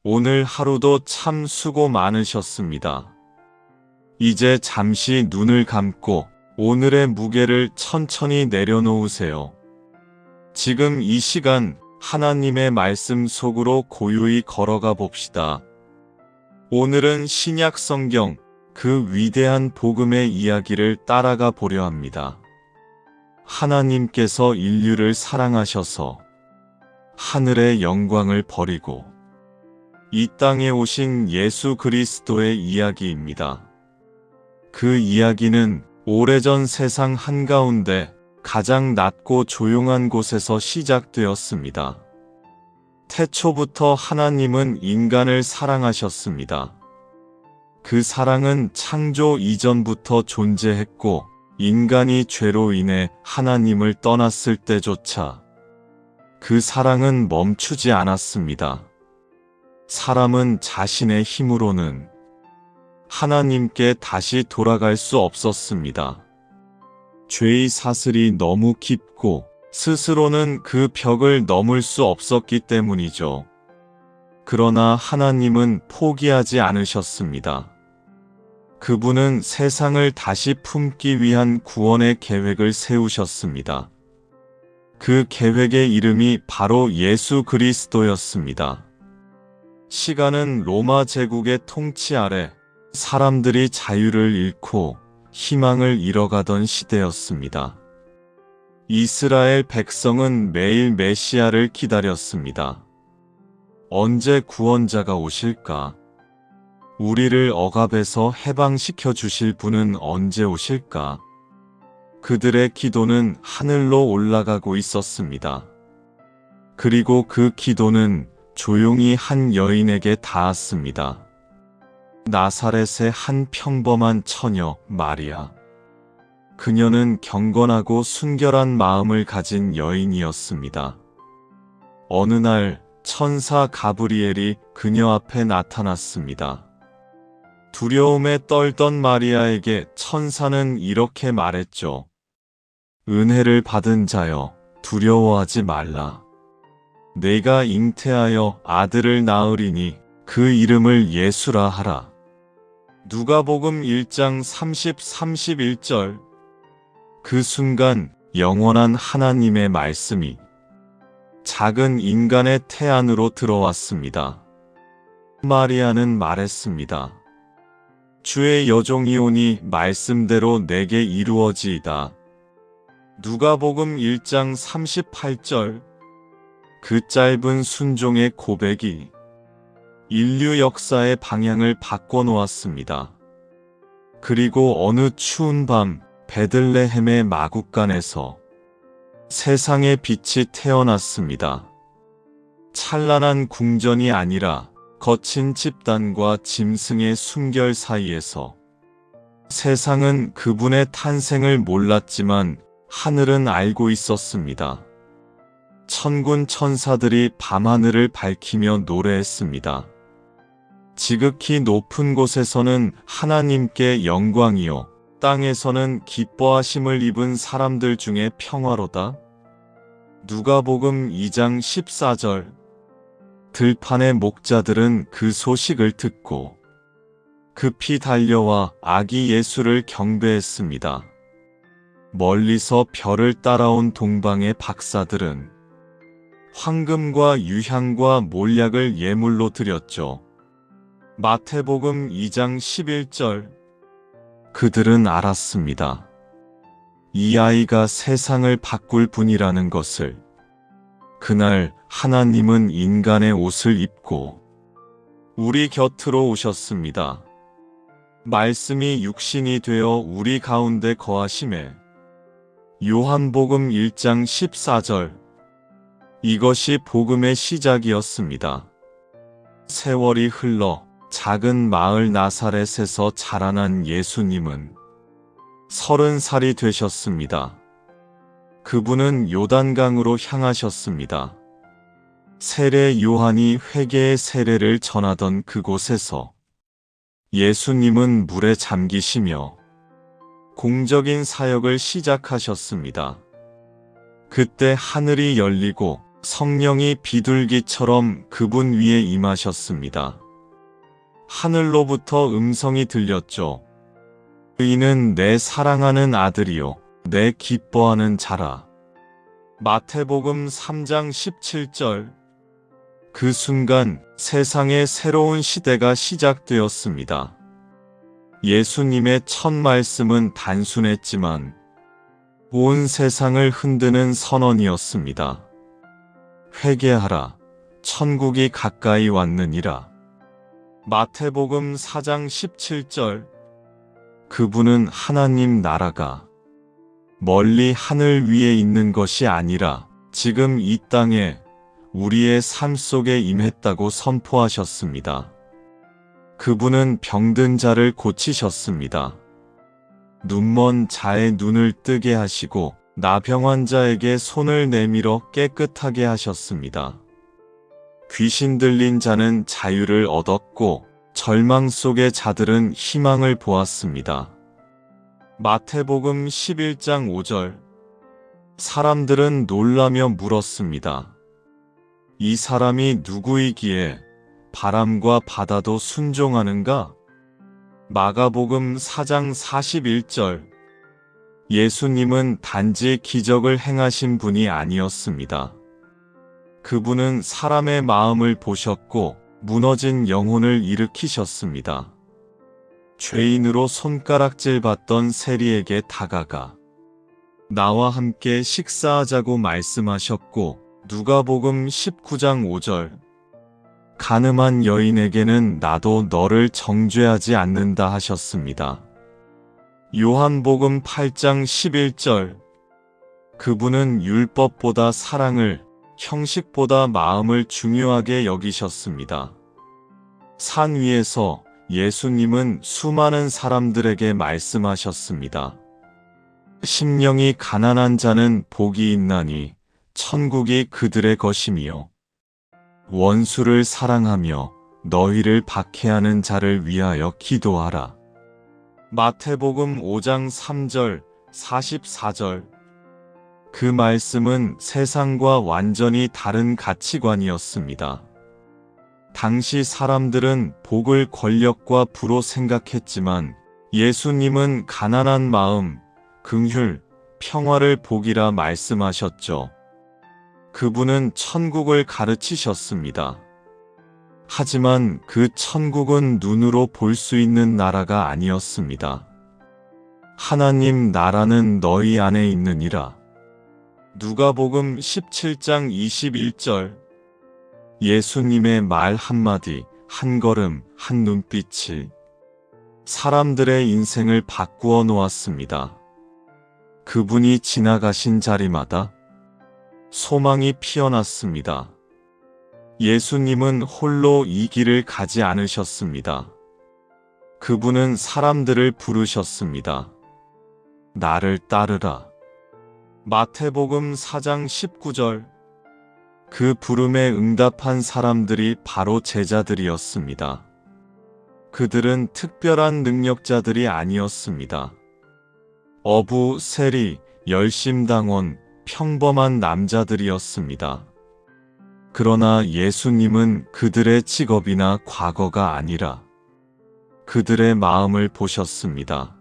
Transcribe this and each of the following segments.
오늘 하루도 참 수고 많으셨습니다. 이제 잠시 눈을 감고 오늘의 무게를 천천히 내려놓으세요. 지금 이 시간 하나님의 말씀 속으로 고요히 걸어가 봅시다. 오늘은 신약 성경 그 위대한 복음의 이야기를 따라가 보려 합니다. 하나님께서 인류를 사랑하셔서 하늘의 영광을 버리고 이 땅에 오신 예수 그리스도의 이야기입니다. 그 이야기는 오래전 세상 한가운데 가장 낮고 조용한 곳에서 시작되었습니다. 태초부터 하나님은 인간을 사랑하셨습니다. 그 사랑은 창조 이전부터 존재했고 인간이 죄로 인해 하나님을 떠났을 때조차 그 사랑은 멈추지 않았습니다. 사람은 자신의 힘으로는 하나님께 다시 돌아갈 수 없었습니다. 죄의 사슬이 너무 깊고 스스로는 그 벽을 넘을 수 없었기 때문이죠. 그러나 하나님은 포기하지 않으셨습니다. 그분은 세상을 다시 품기 위한 구원의 계획을 세우셨습니다. 그 계획의 이름이 바로 예수 그리스도였습니다. 시간은 로마 제국의 통치 아래 사람들이 자유를 잃고 희망을 잃어가던 시대였습니다. 이스라엘 백성은 매일 메시아를 기다렸습니다. 언제 구원자가 오실까? 우리를 억압에서 해방시켜 주실 분은 언제 오실까? 그들의 기도는 하늘로 올라가고 있었습니다. 그리고 그 기도는 조용히 한 여인에게 닿았습니다. 나사렛의 한 평범한 처녀 마리아. 그녀는 경건하고 순결한 마음을 가진 여인이었습니다. 어느 날 천사 가브리엘이 그녀 앞에 나타났습니다. 두려움에 떨던 마리아에게 천사는 이렇게 말했죠. 은혜를 받은 자여, 두려워하지 말라. 내가 잉태하여 아들을 낳으리니 그 이름을 예수라 하라. 누가복음 1장 31절. 그 순간 영원한 하나님의 말씀이 작은 인간의 태 안으로 들어왔습니다. 마리아는 말했습니다. 주의 여종이오니 말씀대로 내게 이루어지이다. 누가복음 1장 38절. 그 짧은 순종의 고백이 인류 역사의 방향을 바꿔놓았습니다. 그리고 어느 추운 밤 베들레헴의 마국간에서 세상의 빛이 태어났습니다. 찬란한 궁전이 아니라 거친 집단과 짐승의 순결 사이에서 세상은 그분의 탄생을 몰랐지만 하늘은 알고 있었습니다. 천군 천사들이 밤하늘을 밝히며 노래했습니다. 지극히 높은 곳에서는 하나님께 영광이요, 땅에서는 기뻐하심을 입은 사람들 중에 평화로다. 누가복음 2장 14절. 들판의 목자들은 그 소식을 듣고 급히 달려와 아기 예수를 경배했습니다. 멀리서 별을 따라온 동방의 박사들은 황금과 유향과 몰약을 예물로 드렸죠. 마태복음 2장 11절. 그들은 알았습니다. 이 아이가 세상을 바꿀 분이라는 것을. 그날 하나님은 인간의 옷을 입고 우리 곁으로 오셨습니다. 말씀이 육신이 되어 우리 가운데 거하심에. 요한복음 1장 14절. 이것이 복음의 시작이었습니다. 세월이 흘러 작은 마을 나사렛에서 자라난 예수님은 30살이 되셨습니다. 그분은 요단강으로 향하셨습니다. 세례 요한이 회개의 세례를 전하던 그곳에서 예수님은 물에 잠기시며 공적인 사역을 시작하셨습니다. 그때 하늘이 열리고 성령이 비둘기처럼 그분 위에 임하셨습니다. 하늘로부터 음성이 들렸죠. 이는 내 사랑하는 아들이요, 내 기뻐하는 자라. 마태복음 3장 17절. 그 순간 세상의 새로운 시대가 시작되었습니다. 예수님의 첫 말씀은 단순했지만 온 세상을 흔드는 선언이었습니다. 회개하라, 천국이 가까이 왔느니라. 마태복음 4장 17절. 그분은 하나님 나라가 멀리 하늘 위에 있는 것이 아니라 지금 이 땅에 우리의 삶 속에 임했다고 선포하셨습니다. 그분은 병든 자를 고치셨습니다. 눈먼 자의 눈을 뜨게 하시고 나병 자에게 손을 내밀어 깨끗하게 하셨습니다. 귀신 들린 자는 자유를 얻었고 절망 속의 자들은 희망을 보았습니다. 마태복음 11장 5절. 사람들은 놀라며 물었습니다. 이 사람이 누구이기에 바람과 바다도 순종하는가? 마가복음 4장 41절. 예수님은 단지 기적을 행하신 분이 아니었습니다. 그분은 사람의 마음을 보셨고 무너진 영혼을 일으키셨습니다. 죄인으로 손가락질 받던 세리에게 다가가 나와 함께 식사하자고 말씀하셨고 누가복음 19장 5절. 간음한 여인에게는 나도 너를 정죄하지 않는다 하셨습니다. 요한복음 8장 11절. 그분은 율법보다 사랑을, 형식보다 마음을 중요하게 여기셨습니다. 산 위에서 예수님은 수많은 사람들에게 말씀하셨습니다. 심령이 가난한 자는 복이 있나니 천국이 그들의 것이며 원수를 사랑하며 너희를 박해하는 자를 위하여 기도하라. 마태복음 5장 3절, 44절. 그 말씀은 세상과 완전히 다른 가치관이었습니다. 당시 사람들은 복을 권력과 부로 생각했지만 예수님은 가난한 마음, 긍휼, 평화를 복이라 말씀하셨죠. 그분은 천국을 가르치셨습니다. 하지만 그 천국은 눈으로 볼 수 있는 나라가 아니었습니다. 하나님 나라는 너희 안에 있느니라. 누가복음 17장 21절. 예수님의 말 한마디, 한 걸음, 한 눈빛이 사람들의 인생을 바꾸어 놓았습니다. 그분이 지나가신 자리마다 소망이 피어났습니다. 예수님은 홀로 이 길을 가지 않으셨습니다. 그분은 사람들을 부르셨습니다. 나를 따르라. 마태복음 4장 19절. 그 부름에 응답한 사람들이 바로 제자들이었습니다. 그들은 특별한 능력자들이 아니었습니다. 어부, 세리, 열심당원, 평범한 남자들이었습니다. 그러나 예수님은 그들의 직업이나 과거가 아니라 그들의 마음을 보셨습니다.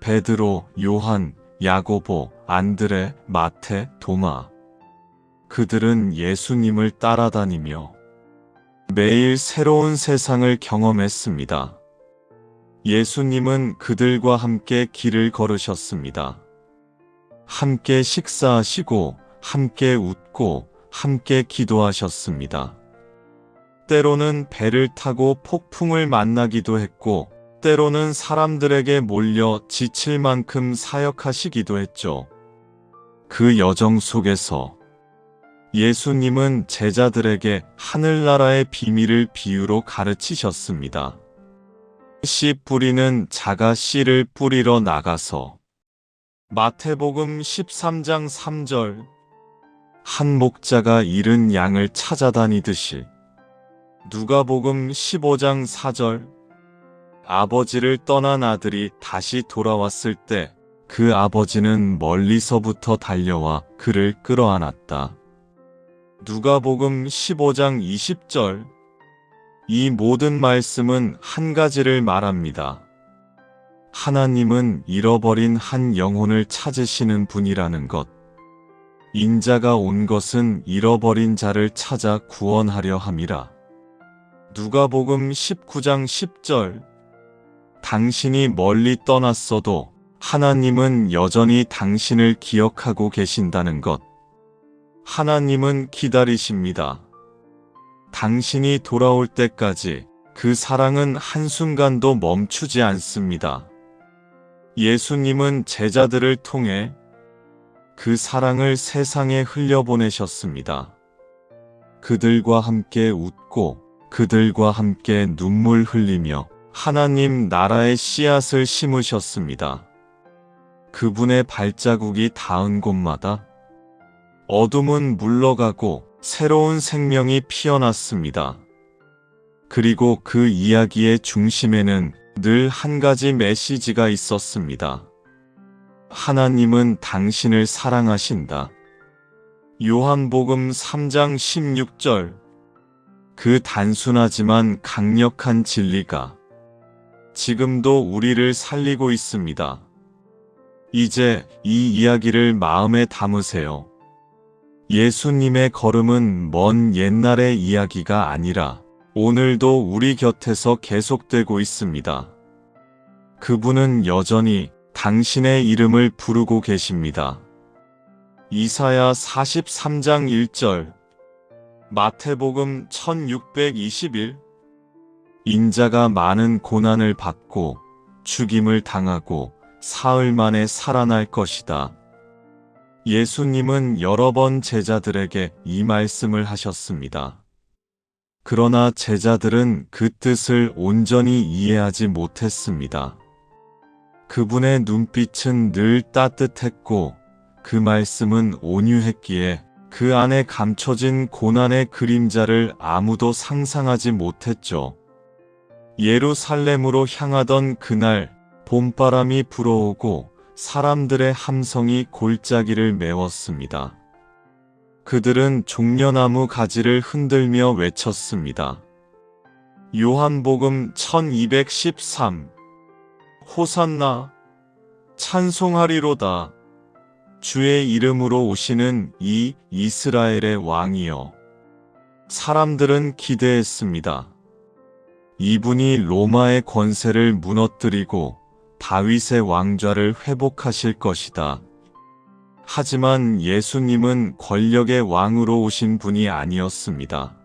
베드로, 요한, 야고보, 안드레, 마태, 도마. 그들은 예수님을 따라다니며 매일 새로운 세상을 경험했습니다. 예수님은 그들과 함께 길을 걸으셨습니다. 함께 식사하시고, 함께 웃고, 함께 기도하셨습니다. 때로는 배를 타고 폭풍을 만나기도 했고, 때로는 사람들에게 몰려 지칠 만큼 사역하시기도 했죠. 그 여정 속에서 예수님은 제자들에게 하늘나라의 비밀을 비유로 가르치셨습니다. 씨 뿌리는 자가 씨를 뿌리러 나가서 마태복음 13장 3절. 한 목자가 잃은 양을 찾아다니듯이 누가복음 15장 4절. 아버지를 떠난 아들이 다시 돌아왔을 때 그 아버지는 멀리서부터 달려와 그를 끌어안았다. 누가복음 15장 20절. 이 모든 말씀은 한 가지를 말합니다. 하나님은 잃어버린 한 영혼을 찾으시는 분이라는 것. 인자가 온 것은 잃어버린 자를 찾아 구원하려 함이라. 누가복음 19장 10절. 당신이 멀리 떠났어도 하나님은 여전히 당신을 기억하고 계신다는 것. 하나님은 기다리십니다. 당신이 돌아올 때까지 그 사랑은 한순간도 멈추지 않습니다. 예수님은 제자들을 통해 그 사랑을 세상에 흘려보내셨습니다. 그들과 함께 웃고 그들과 함께 눈물 흘리며 하나님 나라의 씨앗을 심으셨습니다. 그분의 발자국이 닿은 곳마다 어둠은 물러가고 새로운 생명이 피어났습니다. 그리고 그 이야기의 중심에는 늘 한 가지 메시지가 있었습니다. 하나님은 당신을 사랑하신다. 요한복음 3장 16절. 그 단순하지만 강력한 진리가 지금도 우리를 살리고 있습니다. 이제 이 이야기를 마음에 담으세요. 예수님의 걸음은 먼 옛날의 이야기가 아니라 오늘도 우리 곁에서 계속되고 있습니다. 그분은 여전히 당신의 이름을 부르고 계십니다. 이사야 43장 1절. 마태복음 1621. 인자가 많은 고난을 받고 죽임을 당하고 사흘 만에 살아날 것이다. 예수님은 여러 번 제자들에게 이 말씀을 하셨습니다. 그러나 제자들은 그 뜻을 온전히 이해하지 못했습니다. 그분의 눈빛은 늘 따뜻했고 그 말씀은 온유했기에 그 안에 감춰진 고난의 그림자를 아무도 상상하지 못했죠. 예루살렘으로 향하던 그날 봄바람이 불어오고 사람들의 함성이 골짜기를 메웠습니다. 그들은 종려나무 가지를 흔들며 외쳤습니다. 요한복음 1213. 호산나, 찬송하리로다. 주의 이름으로 오시는 이 이스라엘의 왕이여. 사람들은 기대했습니다. 이분이 로마의 권세를 무너뜨리고 다윗의 왕좌를 회복하실 것이다. 하지만 예수님은 권력의 왕으로 오신 분이 아니었습니다.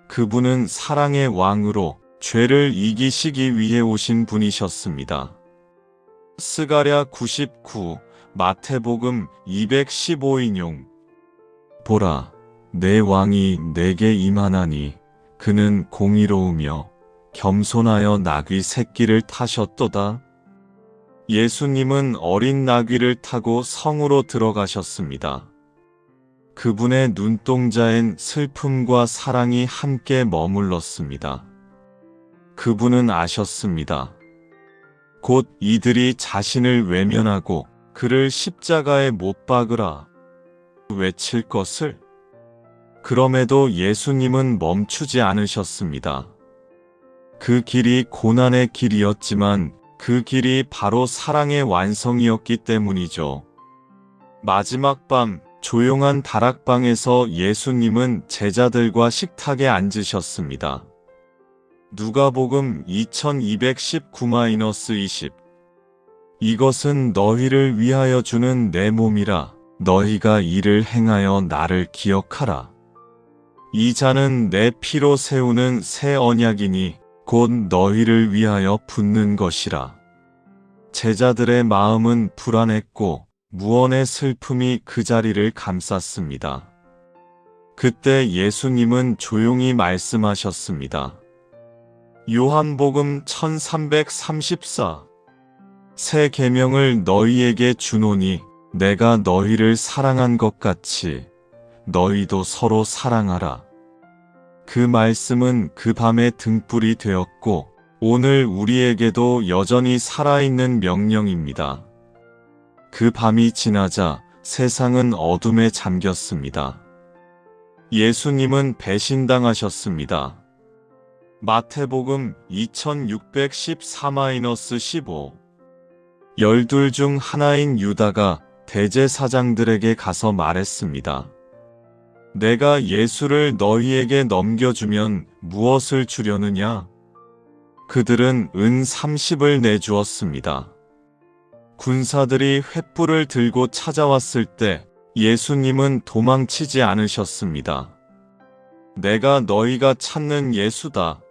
그분은 사랑의 왕으로 죄를 이기시기 위해 오신 분이셨습니다. 스가랴 99, 마태복음 215인용. 보라, 내 왕이 내게 임하나니 그는 공의로우며 겸손하여 나귀 새끼를 타셨도다. 예수님은 어린 나귀를 타고 성으로 들어가셨습니다. 그분의 눈동자엔 슬픔과 사랑이 함께 머물렀습니다. 그분은 아셨습니다. 곧 이들이 자신을 외면하고 그를 십자가에 못 박으라 외칠 것을. 그럼에도 예수님은 멈추지 않으셨습니다. 그 길이 고난의 길이었지만 그 길이 바로 사랑의 완성이었기 때문이죠. 마지막 밤 조용한 다락방에서 예수님은 제자들과 식탁에 앉으셨습니다. 누가복음 2219-20. 이것은 너희를 위하여 주는 내 몸이라. 너희가 이를 행하여 나를 기억하라. 이 잔은 내 피로 세우는 새 언약이니 곧 너희를 위하여 붓는 것이라. 제자들의 마음은 불안했고 무언의 슬픔이 그 자리를 감쌌습니다. 그때 예수님은 조용히 말씀하셨습니다. 요한복음 1334. 새 계명을 너희에게 주노니 내가 너희를 사랑한 것 같이 너희도 서로 사랑하라. 그 말씀은 그 밤의 등불이 되었고 오늘 우리에게도 여전히 살아있는 명령입니다. 그 밤이 지나자 세상은 어둠에 잠겼습니다. 예수님은 배신당하셨습니다. 마태복음 2614-15 12 중 하나인 유다가 대제사장들에게 가서 말했습니다. 내가 예수를 너희에게 넘겨주면 무엇을 주려느냐? 그들은 은 30을 내주었습니다. 군사들이 횃불을 들고 찾아왔을 때 예수님은 도망치지 않으셨습니다. 내가 너희가 찾는 예수다.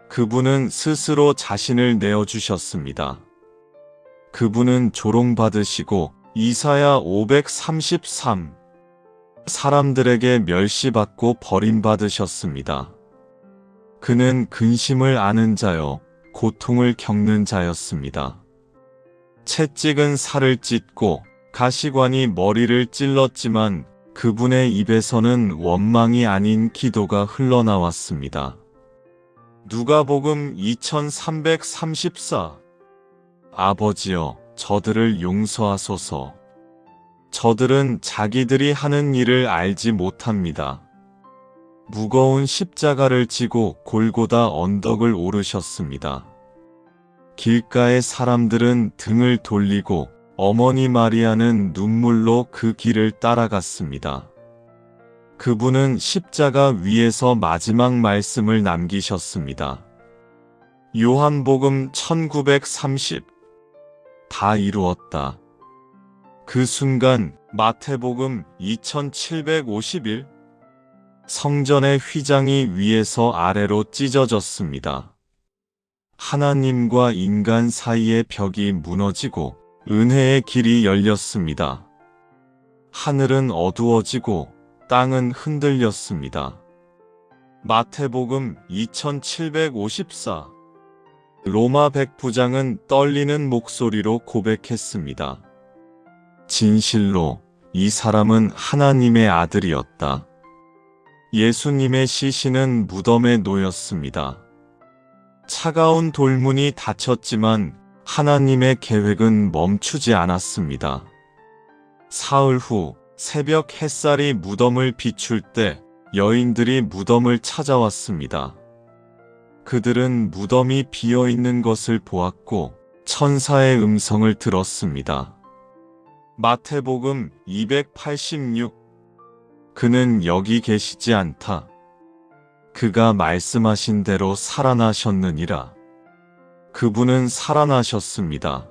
그분은 스스로 자신을 내어주셨습니다. 그분은 조롱받으시고 이사야 533 사람들에게 멸시받고 버림받으셨습니다. 그는 근심을 아는 자요, 고통을 겪는 자였습니다. 채찍은 살을 찢고 가시관이 머리를 찔렀지만 그분의 입에서는 원망이 아닌 기도가 흘러나왔습니다. 누가복음 2334 아버지여, 저들을 용서하소서. 저들은 자기들이 하는 일을 알지 못합니다. 무거운 십자가를 지고 골고다 언덕을 오르셨습니다. 길가의 사람들은 등을 돌리고 어머니 마리아는 눈물로 그 길을 따라갔습니다. 그분은 십자가 위에서 마지막 말씀을 남기셨습니다. 요한복음 1930 다 이루었다. 그 순간 마태복음 2751 성전의 휘장이 위에서 아래로 찢어졌습니다. 하나님과 인간 사이의 벽이 무너지고 은혜의 길이 열렸습니다. 하늘은 어두워지고 땅은 흔들렸습니다. 마태복음 2754 로마 백부장은 떨리는 목소리로 고백했습니다. 진실로 이 사람은 하나님의 아들이었다. 예수님의 시신은 무덤에 놓였습니다. 차가운 돌문이 닫혔지만 하나님의 계획은 멈추지 않았습니다. 사흘 후 새벽 햇살이 무덤을 비출 때 여인들이 무덤을 찾아왔습니다. 그들은 무덤이 비어 있는 것을 보았고 천사의 음성을 들었습니다. 마태복음 286 그는 여기 계시지 않다. 그가 말씀하신 대로 살아나셨느니라. 그분은 살아나셨습니다.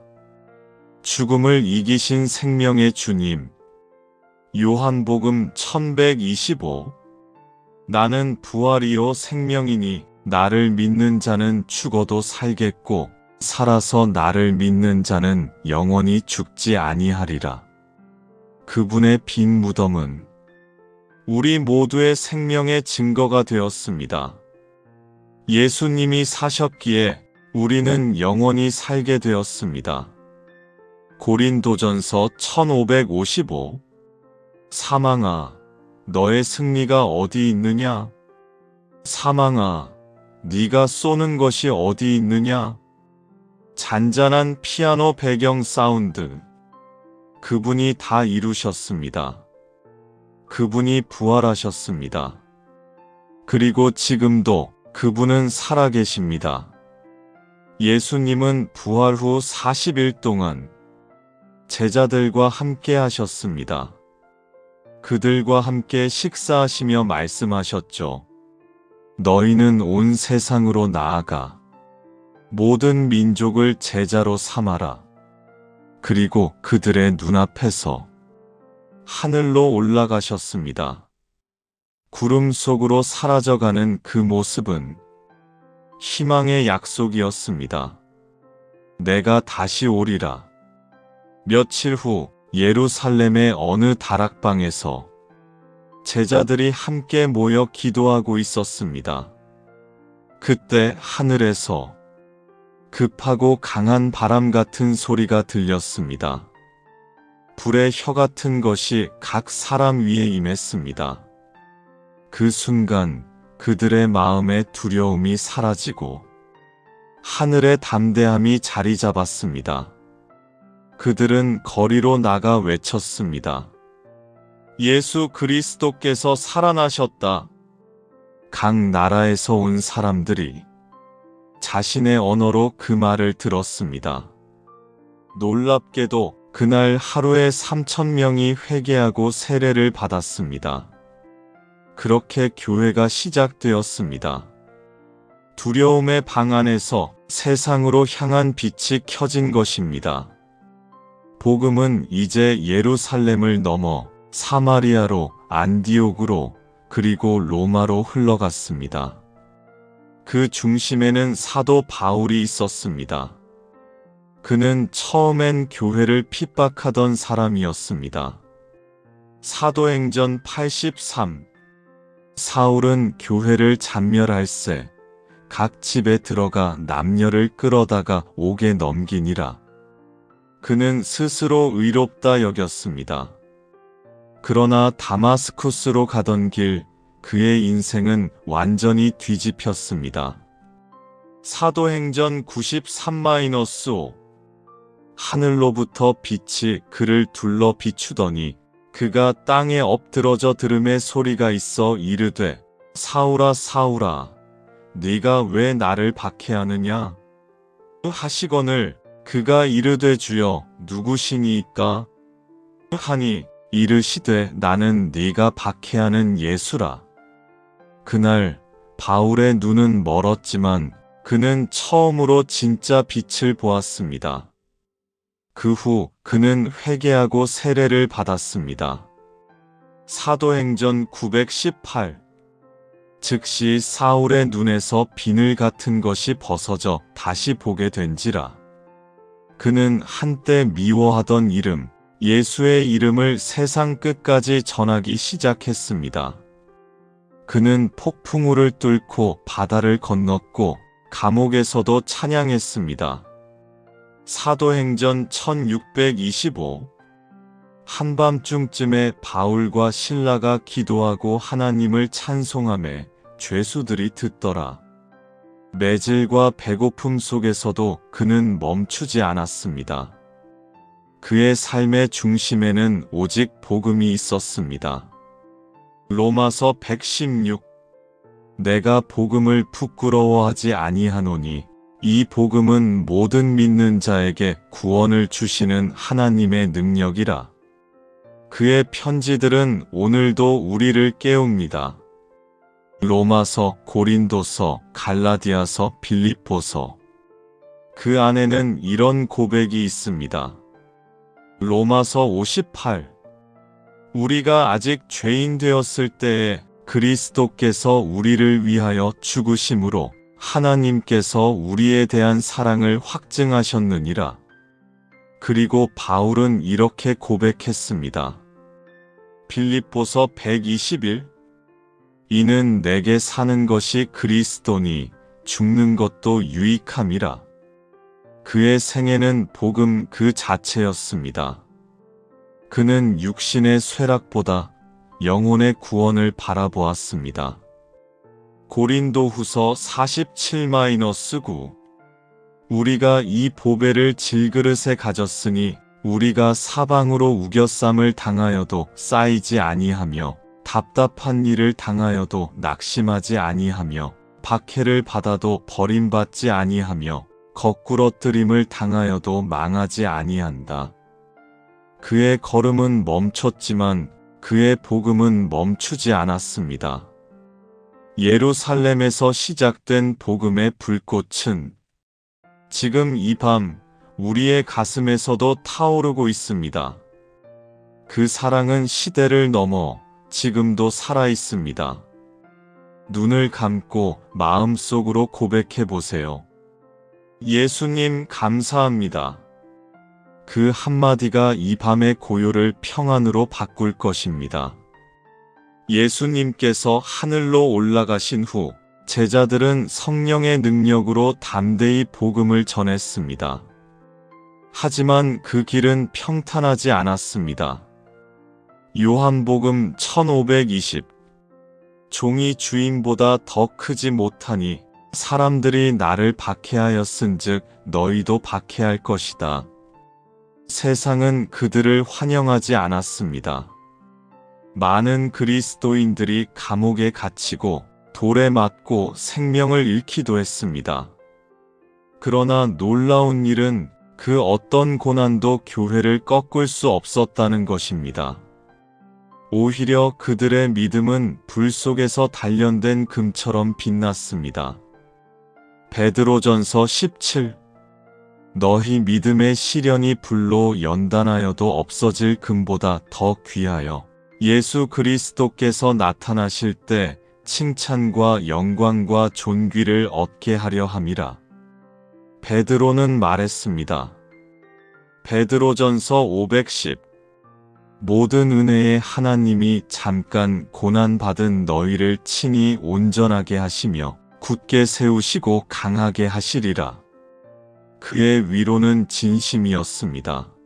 죽음을 이기신 생명의 주님. 요한복음 1125 나는 부활이요 생명이니 나를 믿는 자는 죽어도 살겠고 살아서 나를 믿는 자는 영원히 죽지 아니하리라. 그분의 빈 무덤은 우리 모두의 생명의 증거가 되었습니다. 예수님이 사셨기에 우리는 영원히 살게 되었습니다. 고린도전서 1555 사망아, 너의 승리가 어디 있느냐? 사망아, 네가 쏘는 것이 어디 있느냐? 잔잔한 피아노 배경 사운드. 그분이 다 이루셨습니다. 그분이 부활하셨습니다. 그리고 지금도 그분은 살아계십니다. 예수님은 부활 후 40일 동안 제자들과 함께 하셨습니다. 그들과 함께 식사하시며 말씀하셨죠. 너희는 온 세상으로 나아가 모든 민족을 제자로 삼아라. 그리고 그들의 눈앞에서 하늘로 올라가셨습니다. 구름 속으로 사라져가는 그 모습은 희망의 약속이었습니다. 내가 다시 오리라. 며칠 후 예루살렘의 어느 다락방에서 제자들이 함께 모여 기도하고 있었습니다. 그때 하늘에서 급하고 강한 바람 같은 소리가 들렸습니다. 불의 혀 같은 것이 각 사람 위에 임했습니다. 그 순간 그들의 마음의 두려움이 사라지고 하늘의 담대함이 자리 잡았습니다. 그들은 거리로 나가 외쳤습니다. 예수 그리스도께서 살아나셨다. 각 나라에서 온 사람들이 자신의 언어로 그 말을 들었습니다. 놀랍게도 그날 하루에 3,000명이 회개하고 세례를 받았습니다. 그렇게 교회가 시작되었습니다. 두려움의 방 안에서 세상으로 향한 빛이 켜진 것입니다. 복음은 이제 예루살렘을 넘어 사마리아로, 안디옥으로, 그리고 로마로 흘러갔습니다. 그 중심에는 사도 바울이 있었습니다. 그는 처음엔 교회를 핍박하던 사람이었습니다. 사도행전 83. 사울은 교회를 잔멸할세 각 집에 들어가 남녀를 끌어다가 옥에 넘기니라. 그는 스스로 의롭다 여겼습니다. 그러나 다마스쿠스로 가던 길 그의 인생은 완전히 뒤집혔습니다. 사도행전 93-5. 하늘로부터 빛이 그를 둘러 비추더니 그가 땅에 엎드러져 들음의 소리가 있어 이르되 사울아 사울아 네가 왜 나를 박해하느냐 하시거늘 그가 이르되 주여 누구시니이까 하니 이르시되 나는 네가 박해하는 예수라. 그날 바울의 눈은 멀었지만 그는 처음으로 진짜 빛을 보았습니다. 그 후 그는 회개하고 세례를 받았습니다. 사도행전 918. 즉시 사울의 눈에서 비늘 같은 것이 벗어져 다시 보게 된지라. 그는 한때 미워하던 이름, 예수의 이름을 세상 끝까지 전하기 시작했습니다. 그는 폭풍우를 뚫고 바다를 건넜고 감옥에서도 찬양했습니다. 사도행전 1625. 한밤중쯤에 바울과 실라가 기도하고 하나님을 찬송하매 죄수들이 듣더라. 매질과 배고픔 속에서도 그는 멈추지 않았습니다. 그의 삶의 중심에는 오직 복음이 있었습니다. 로마서 116. 내가 복음을 부끄러워하지 아니하노니 이 복음은 모든 믿는 자에게 구원을 주시는 하나님의 능력이라. 그의 편지들은 오늘도 우리를 깨웁니다. 로마서, 고린도서, 갈라디아서, 빌립보서. 그 안에는 이런 고백이 있습니다. 로마서 58. 우리가 아직 죄인 되었을 때에 그리스도께서 우리를 위하여 죽으심으로 하나님께서 우리에 대한 사랑을 확증하셨느니라. 그리고 바울은 이렇게 고백했습니다. 빌립보서 121. 이는 내게 사는 것이 그리스도니 죽는 것도 유익함이라. 그의 생애는 복음 그 자체였습니다. 그는 육신의 쇠락보다 영혼의 구원을 바라보았습니다. 고린도후서 47-9. 우리가 이 보배를 질그릇에 가졌으니 우리가 사방으로 우겨쌈을 당하여도 쌓이지 아니하며 답답한 일을 당하여도 낙심하지 아니하며 박해를 받아도 버림받지 아니하며 거꾸러뜨림을 당하여도 망하지 아니한다. 그의 걸음은 멈췄지만 그의 복음은 멈추지 않았습니다. 예루살렘에서 시작된 복음의 불꽃은 지금 이 밤 우리의 가슴에서도 타오르고 있습니다. 그 사랑은 시대를 넘어 지금도 살아 있습니다. 눈을 감고 마음속으로 고백해 보세요. 예수님 감사합니다. 그 한마디가 이 밤의 고요를 평안으로 바꿀 것입니다. 예수님께서 하늘로 올라가신 후 제자들은 성령의 능력으로 담대히 복음을 전했습니다. 하지만 그 길은 평탄하지 않았습니다. 요한복음 1520. 종이 주인보다 더 크지 못하니 사람들이 나를 박해하였은즉 너희도 박해할 것이다. 세상은 그들을 환영하지 않았습니다. 많은 그리스도인들이 감옥에 갇히고 돌에 맞고 생명을 잃기도 했습니다. 그러나 놀라운 일은 그 어떤 고난도 교회를 꺾을 수 없었다는 것입니다. 오히려 그들의 믿음은 불 속에서 단련된 금처럼 빛났습니다. 베드로전서 17 너희 믿음의 시련이 불로 연단하여도 없어질 금보다 더 귀하여 예수 그리스도께서 나타나실 때 칭찬과 영광과 존귀를 얻게 하려 함이라. 베드로는 말했습니다. 베드로전서 510 모든 은혜의 하나님이 잠깐 고난받은 너희를 친히 온전하게 하시며 굳게 세우시고 강하게 하시리라. 그의 위로는 진심이었습니다.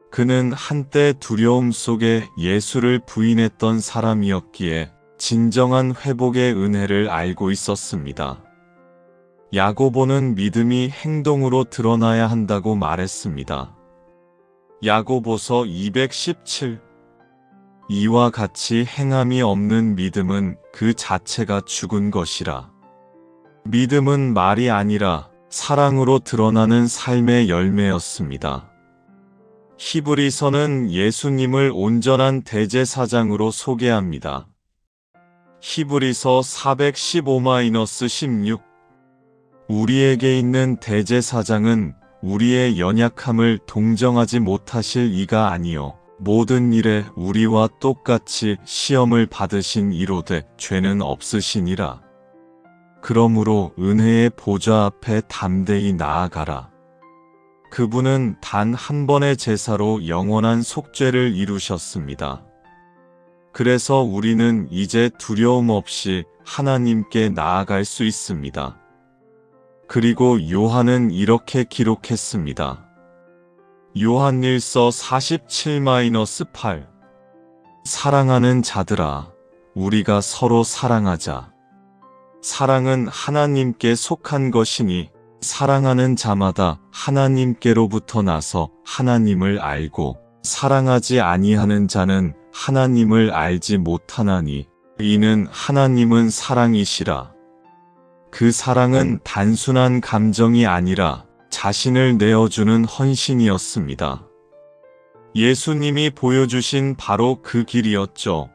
그는 한때 두려움 속에 예수를 부인했던 사람이었기에 진정한 회복의 은혜를 알고 있었습니다. 야고보는 믿음이 행동으로 드러나야 한다고 말했습니다. 야고보서 217 이와 같이 행함이 없는 믿음은 그 자체가 죽은 것이라. 믿음은 말이 아니라 사랑으로 드러나는 삶의 열매였습니다. 히브리서는 예수님을 온전한 대제사장으로 소개합니다. 히브리서 415-16 우리에게 있는 대제사장은 우리의 연약함을 동정하지 못하실 이가 아니요 모든 일에 우리와 똑같이 시험을 받으신 이로되 죄는 없으시니라. 그러므로 은혜의 보좌 앞에 담대히 나아가라. 그분은 단 한 번의 제사로 영원한 속죄를 이루셨습니다. 그래서 우리는 이제 두려움 없이 하나님께 나아갈 수 있습니다. 그리고 요한은 이렇게 기록했습니다. 요한일서 47-8 사랑하는 자들아, 우리가 서로 사랑하자. 사랑은 하나님께 속한 것이니 사랑하는 자마다 하나님께로부터 나서 하나님을 알고 사랑하지 아니하는 자는 하나님을 알지 못하나니 이는 하나님은 사랑이시라. 그 사랑은 단순한 감정이 아니라 자신을 내어주는 헌신이었습니다. 예수님이 보여주신 바로 그 길이었죠.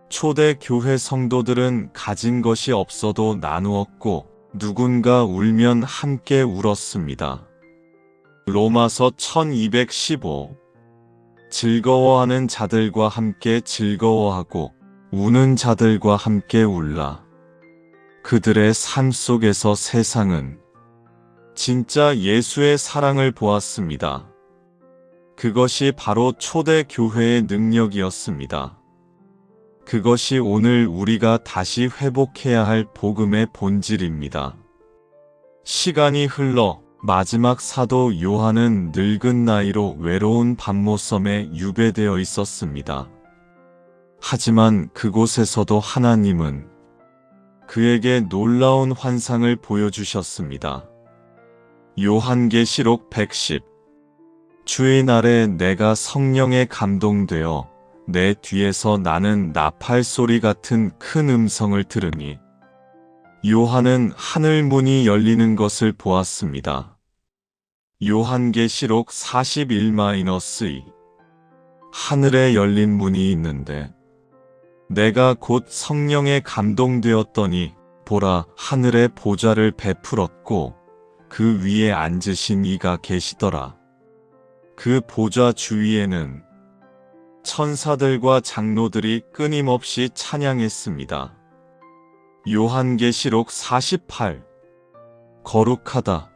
초대 교회 성도들은 가진 것이 없어도 나누었고 누군가 울면 함께 울었습니다. 로마서 1215 즐거워하는 자들과 함께 즐거워하고 우는 자들과 함께 울라. 그들의 삶 속에서 세상은 진짜 예수의 사랑을 보았습니다. 그것이 바로 초대 교회의 능력이었습니다. 그것이 오늘 우리가 다시 회복해야 할 복음의 본질입니다. 시간이 흘러 마지막 사도 요한은 늙은 나이로 외로운 밤모섬에 유배되어 있었습니다. 하지만 그곳에서도 하나님은 그에게 놀라운 환상을 보여주셨습니다. 요한계시록 110 주의 날에 내가 성령에 감동되어 내 뒤에서 나는 나팔 소리 같은 큰 음성을 들으니 요한은 하늘 문이 열리는 것을 보았습니다. 요한계시록 41-2 하늘에 열린 문이 있는데 내가 곧 성령에 감동되었더니 보라 하늘에 보좌를 베풀었고 그 위에 앉으신 이가 계시더라. 그 보좌 주위에는 천사들과 장로들이 끊임없이 찬양했습니다. 요한계시록 48 거룩하다,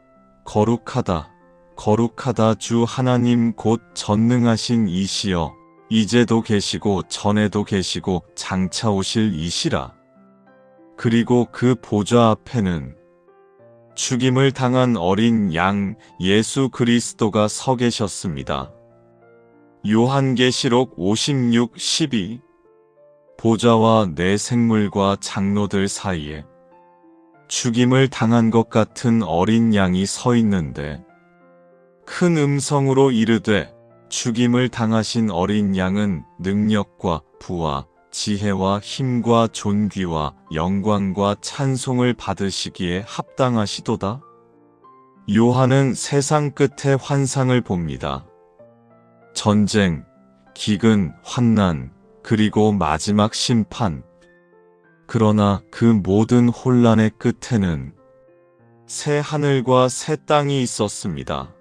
거룩하다, 거룩하다 주 하나님 곧 전능하신 이시여 이제도 계시고 전에도 계시고 장차 오실 이시라. 그리고 그 보좌 앞에는 죽임을 당한 어린 양 예수 그리스도가 서 계셨습니다. 요한계시록 56-12 보좌와 내 생물과 장로들 사이에 죽임을 당한 것 같은 어린 양이 서 있는데 큰 음성으로 이르되 죽임을 당하신 어린 양은 능력과 부와 지혜와 힘과 존귀와 영광과 찬송을 받으시기에 합당하시도다. 요한은 세상 끝의 환상을 봅니다. 전쟁, 기근, 환난, 그리고 마지막 심판. 그러나 그 모든 혼란의 끝에는 새 하늘과 새 땅이 있었습니다.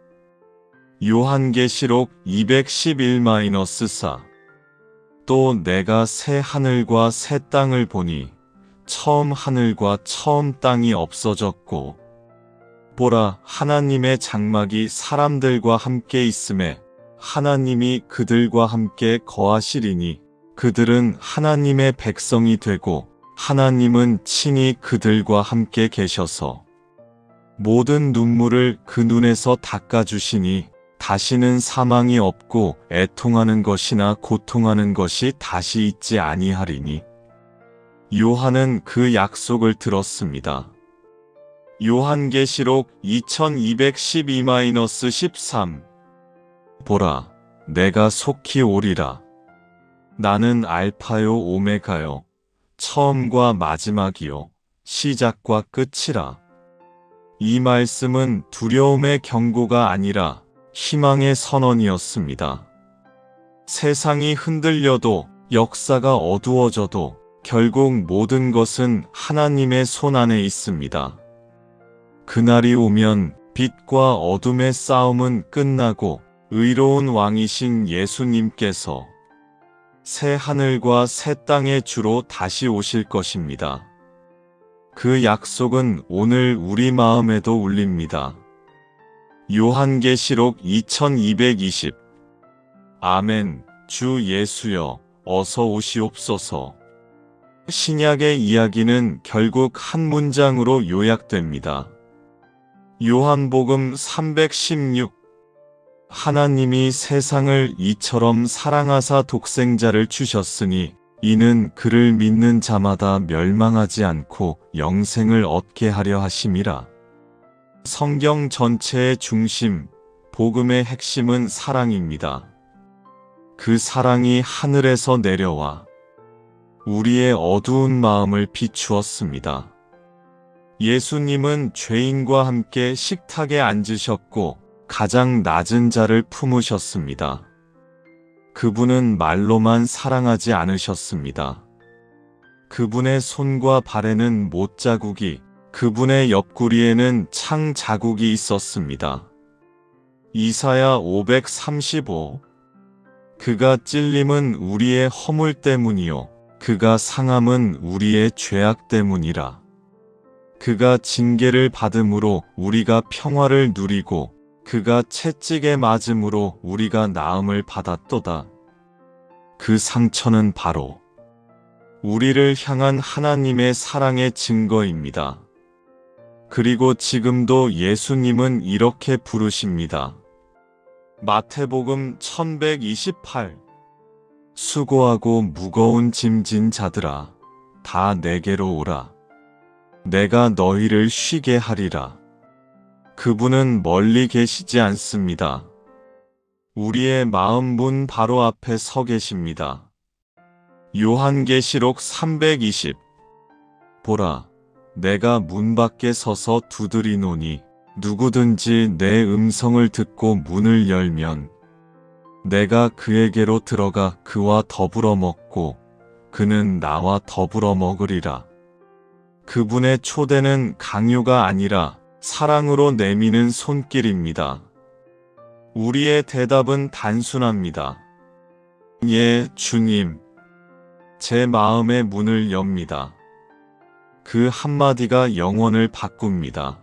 요한계시록 211-4. 또 내가 새 하늘과 새 땅을 보니 처음 하늘과 처음 땅이 없어졌고 보라, 하나님의 장막이 사람들과 함께 있음에 하나님이 그들과 함께 거하시리니 그들은 하나님의 백성이 되고 하나님은 친히 그들과 함께 계셔서 모든 눈물을 그 눈에서 닦아주시니 다시는 사망이 없고 애통하는 것이나 고통하는 것이 다시 있지 아니하리니. 요한은 그 약속을 들었습니다. 요한계시록 2212-13. 보라, 내가 속히 오리라. 나는 알파요 오메가요, 처음과 마지막이요, 시작과 끝이라. 이 말씀은 두려움의 경고가 아니라 희망의 선언이었습니다. 세상이 흔들려도 역사가 어두워져도 결국 모든 것은 하나님의 손 안에 있습니다. 그날이 오면 빛과 어둠의 싸움은 끝나고 의로운 왕이신 예수님께서 새 하늘과 새 땅의 주로 다시 오실 것입니다. 그 약속은 오늘 우리 마음에도 울립니다. 요한계시록 2220. 아멘. 주 예수여, 어서 오시옵소서. 신약의 이야기는 결국 한 문장으로 요약됩니다. 요한복음 316. 하나님이 세상을 이처럼 사랑하사 독생자를 주셨으니 이는 그를 믿는 자마다 멸망하지 않고 영생을 얻게 하려 하심이라. 성경 전체의 중심, 복음의 핵심은 사랑입니다. 그 사랑이 하늘에서 내려와 우리의 어두운 마음을 비추었습니다. 예수님은 죄인과 함께 식탁에 앉으셨고 가장 낮은 자를 품으셨습니다. 그분은 말로만 사랑하지 않으셨습니다. 그분의 손과 발에는 못자국이, 그분의 옆구리에는 창 자국이 있었습니다. 이사야 535. 그가 찔림은 우리의 허물 때문이요, 그가 상함은 우리의 죄악 때문이라. 그가 징계를 받음으로 우리가 평화를 누리고 그가 채찍에 맞음으로 우리가 나음을 받았도다. 그 상처는 바로 우리를 향한 하나님의 사랑의 증거입니다. 그리고 지금도 예수님은 이렇게 부르십니다. 마태복음 1128. 수고하고 무거운 짐진 자들아, 다 내게로 오라. 내가 너희를 쉬게 하리라. 그분은 멀리 계시지 않습니다. 우리의 마음 문 바로 앞에 서 계십니다. 요한계시록 320. 보라, 내가 문 밖에 서서 두드리노니 누구든지 내 음성을 듣고 문을 열면 내가 그에게로 들어가 그와 더불어 먹고 그는 나와 더불어 먹으리라. 그분의 초대는 강요가 아니라 사랑으로 내미는 손길입니다. 우리의 대답은 단순합니다. 예, 주님. 제 마음의 문을 엽니다. 그 한마디가 영혼을 바꿉니다.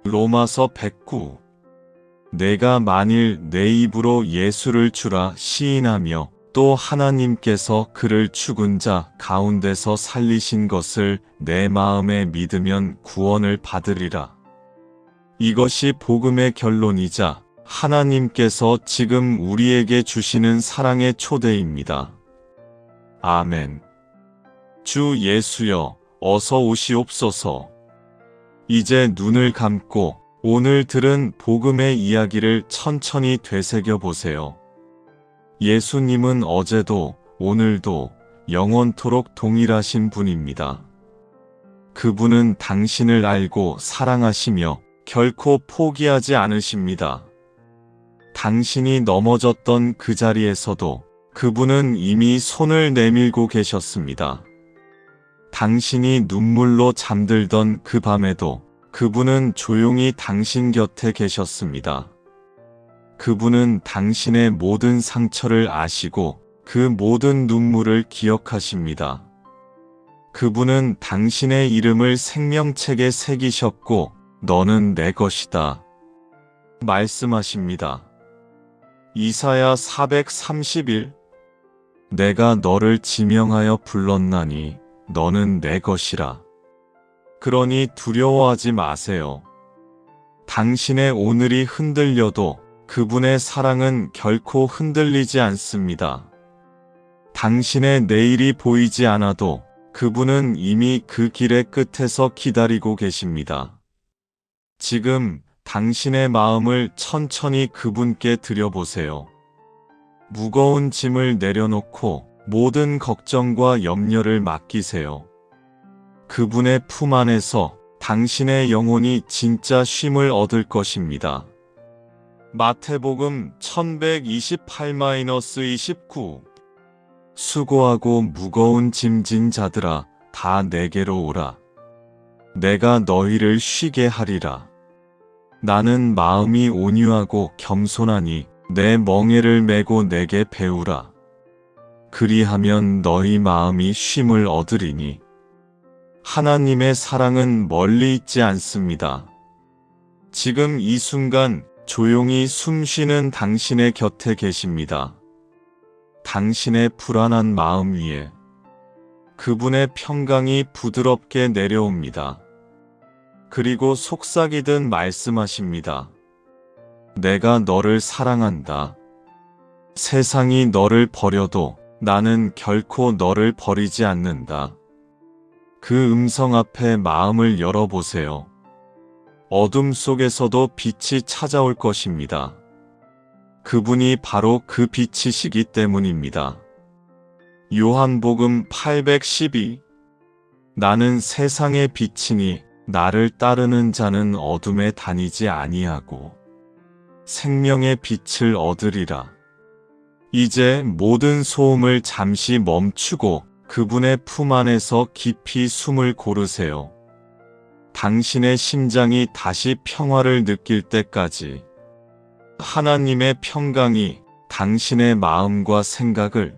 로마서 109. 내가 만일 내 입으로 예수를 주라 시인하며 또 하나님께서 그를 죽은 자 가운데서 살리신 것을 내 마음에 믿으면 구원을 받으리라. 이것이 복음의 결론이자 하나님께서 지금 우리에게 주시는 사랑의 초대입니다. 아멘. 주 예수여, 어서 오시옵소서. 이제 눈을 감고 오늘 들은 복음의 이야기를 천천히 되새겨 보세요. 예수님은 어제도 오늘도 영원토록 동일하신 분입니다. 그분은 당신을 알고 사랑하시며 결코 포기하지 않으십니다. 당신이 넘어졌던 그 자리에서도 그분은 이미 손을 내밀고 계셨습니다. 당신이 눈물로 잠들던 그 밤에도 그분은 조용히 당신 곁에 계셨습니다. 그분은 당신의 모든 상처를 아시고 그 모든 눈물을 기억하십니다. 그분은 당신의 이름을 생명책에 새기셨고 너는 내 것이다 말씀하십니다. 이사야 431 내가 너를 지명하여 불렀나니 너는 내 것이라. 그러니 두려워하지 마세요. 당신의 오늘이 흔들려도 그분의 사랑은 결코 흔들리지 않습니다. 당신의 내일이 보이지 않아도 그분은 이미 그 길의 끝에서 기다리고 계십니다. 지금 당신의 마음을 천천히 그분께 드려보세요. 무거운 짐을 내려놓고 모든 걱정과 염려를 맡기세요. 그분의 품 안에서 당신의 영혼이 진짜 쉼을 얻을 것입니다. 마태복음 1128-29 수고하고 무거운 짐진 자들아 다 내게로 오라. 내가 너희를 쉬게 하리라. 나는 마음이 온유하고 겸손하니 내 멍에를 메고 내게 배우라. 그리하면 너희 마음이 쉼을 얻으리니 하나님의 사랑은 멀리 있지 않습니다. 지금 이 순간 조용히 숨 쉬는 당신의 곁에 계십니다. 당신의 불안한 마음 위에 그분의 평강이 부드럽게 내려옵니다. 그리고 속삭이듯 말씀하십니다. 내가 너를 사랑한다. 세상이 너를 버려도 나는 결코 너를 버리지 않는다. 그 음성 앞에 마음을 열어보세요. 어둠 속에서도 빛이 찾아올 것입니다. 그분이 바로 그 빛이시기 때문입니다. 요한복음 812 나는 세상의 빛이니 나를 따르는 자는 어둠에 다니지 아니하고 생명의 빛을 얻으리라. 이제 모든 소음을 잠시 멈추고 그분의 품 안에서 깊이 숨을 고르세요. 당신의 심장이 다시 평화를 느낄 때까지 하나님의 평강이 당신의 마음과 생각을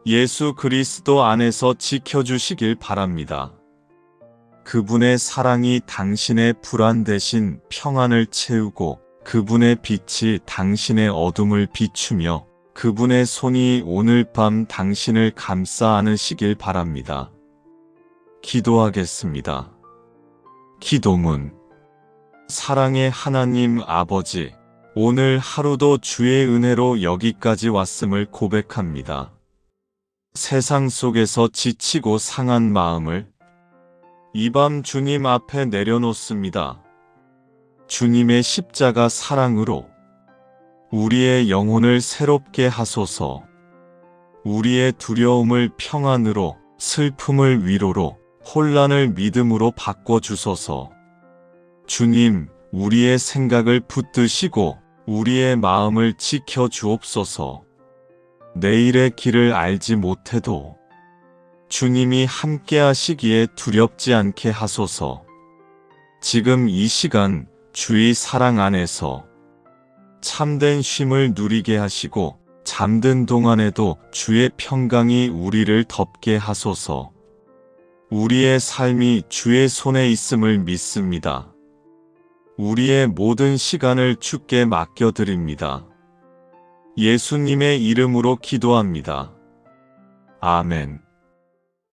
예수 그리스도 안에서 지켜주시길 바랍니다. 그분의 사랑이 당신의 불안 대신 평안을 채우고 그분의 빛이 당신의 어둠을 비추며 그분의 손이 오늘 밤 당신을 감싸 안으시길 바랍니다. 기도하겠습니다. 기도문 사랑의 하나님 아버지, 오늘 하루도 주의 은혜로 여기까지 왔음을 고백합니다. 세상 속에서 지치고 상한 마음을 이 밤 주님 앞에 내려놓습니다. 주님의 십자가 사랑으로 우리의 영혼을 새롭게 하소서. 우리의 두려움을 평안으로, 슬픔을 위로로, 혼란을 믿음으로 바꿔주소서. 주님, 우리의 생각을 붙드시고 우리의 마음을 지켜주옵소서. 내일의 길을 알지 못해도 주님이 함께 하시기에 두렵지 않게 하소서. 지금 이 시간 주의 사랑 안에서 참된 쉼을 누리게 하시고 잠든 동안에도 주의 평강이 우리를 덮게 하소서. 우리의 삶이 주의 손에 있음을 믿습니다. 우리의 모든 시간을 주께 맡겨드립니다. 예수님의 이름으로 기도합니다. 아멘.